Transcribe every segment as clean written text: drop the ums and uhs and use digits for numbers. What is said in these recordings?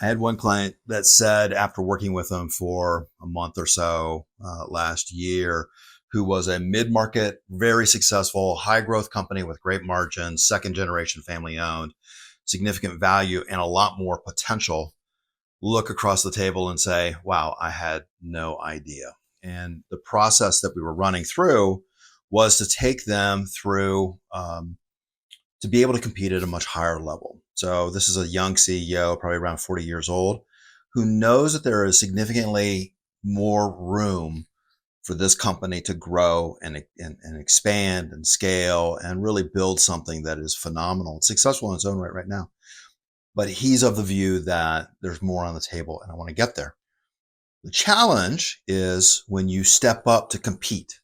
I had one client that said, after working with them for a month or so last year, who was a mid-market, very successful, high-growth company with great margins, second-generation family-owned, significant value, and a lot more potential, look across the table and say, wow, I had no idea. And the process that we were running through was to take them through to be able to compete at a much higher level. So this is a young CEO, probably around 40 years old, who knows that there is significantly more room for this company to grow and expand and scale and really build something that is phenomenal. It's successful in its own right now. But he's of the view that there's more on the table and I want to get there. The challenge is when you step up to compete,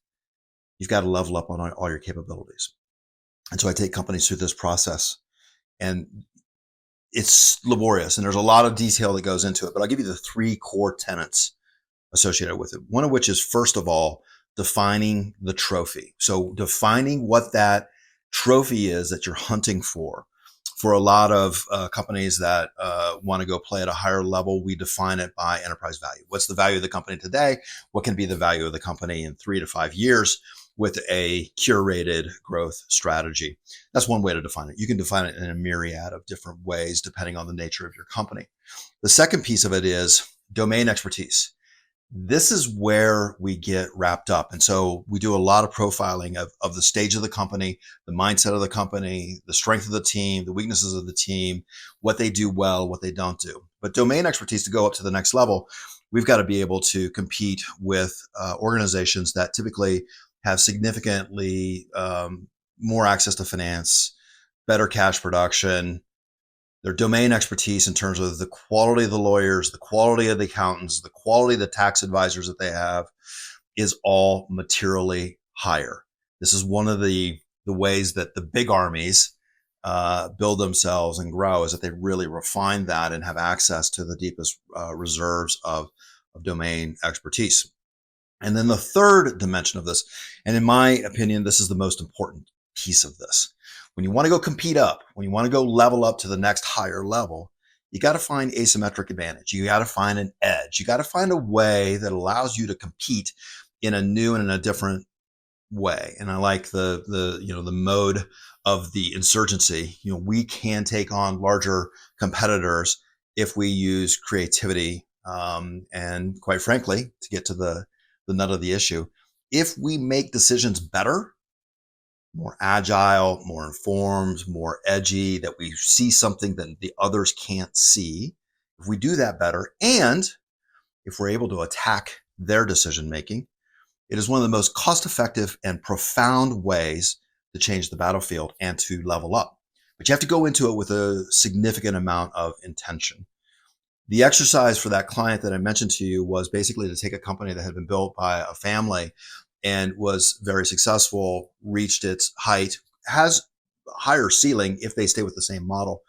you've got to level up on all your capabilities. And so I take companies through this process, and it's laborious and there's a lot of detail that goes into it, but I'll give you the three core tenets associated with it. One of which is, first of all, defining the trophy. So defining what that trophy is that you're hunting for. For a lot of companies that want to go play at a higher level, we define it by enterprise value. What's the value of the company today? What can be the value of the company in 3 to 5 years with a curated growth strategy? That's one way to define it. You can define it in a myriad of different ways depending on the nature of your company. The second piece of it is domain expertise. This is where we get wrapped up. And so we do a lot of profiling of the stage of the company, the mindset of the company, the strength of the team, the weaknesses of the team, what they do well, what they don't do. But domain expertise, to go up to the next level, we've got to be able to compete with organizations that typically have significantly more access to finance, better cash production, their domain expertise in terms of the quality of the lawyers, the quality of the accountants, the quality of the tax advisors that they have is all materially higher. This is one of the ways that the big armies build themselves and grow, is that they really refine that and have access to the deepest reserves of domain expertise. And then the third dimension of this, and in my opinion, this is the most important piece of this. When you want to go compete up, when you want to go level up to the next higher level, you got to find asymmetric advantage. You got to find an edge. You got to find a way that allows you to compete in a new and in a different way. And I like the mode of the insurgency. We can take on larger competitors if we use creativity. And quite frankly, to get to the nut of the issue, if we make decisions better, more agile, more informed, more edgy, that we see something that the others can't see, if we do that better, and if we're able to attack their decision making, it is one of the most cost effective and profound ways to change the battlefield and to level up. But you have to go into it with a significant amount of intention. The exercise for that client that I mentioned to you was basically to take a company that had been built by a family and was very successful, reached its height, has a higher ceiling if they stay with the same model,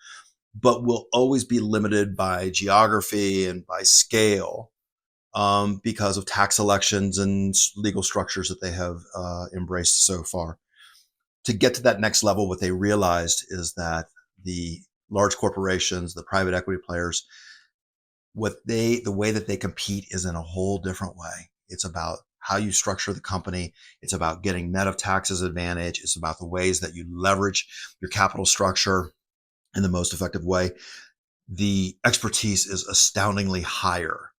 but will always be limited by geography and by scale, because of tax elections and legal structures that they have embraced so far. To get to that next level, what they realized is that the large corporations, the private equity players, the way that they compete is in a whole different way. It's about how you structure the company. It's about getting net of taxes advantage. It's about the ways that you leverage your capital structure in the most effective way. The expertise is astoundingly higher.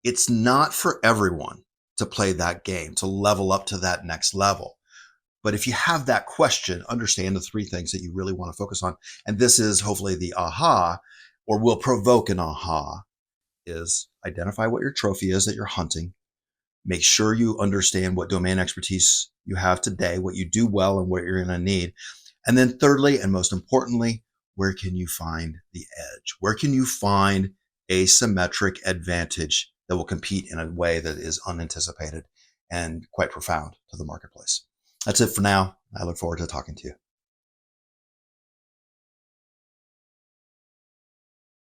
It's not for everyone to play that game, to level up to that next level. But if you have that question, understand the three things that you really want to focus on. And this is hopefully the aha, or will provoke an aha, is identify what your trophy is that you're hunting. Make sure you understand what domain expertise you have today, what you do well and what you're going to need. And then thirdly, and most importantly, where can you find the edge? Where can you find asymmetric advantage that will compete in a way that is unanticipated and quite profound to the marketplace? That's it for now. I look forward to talking to you.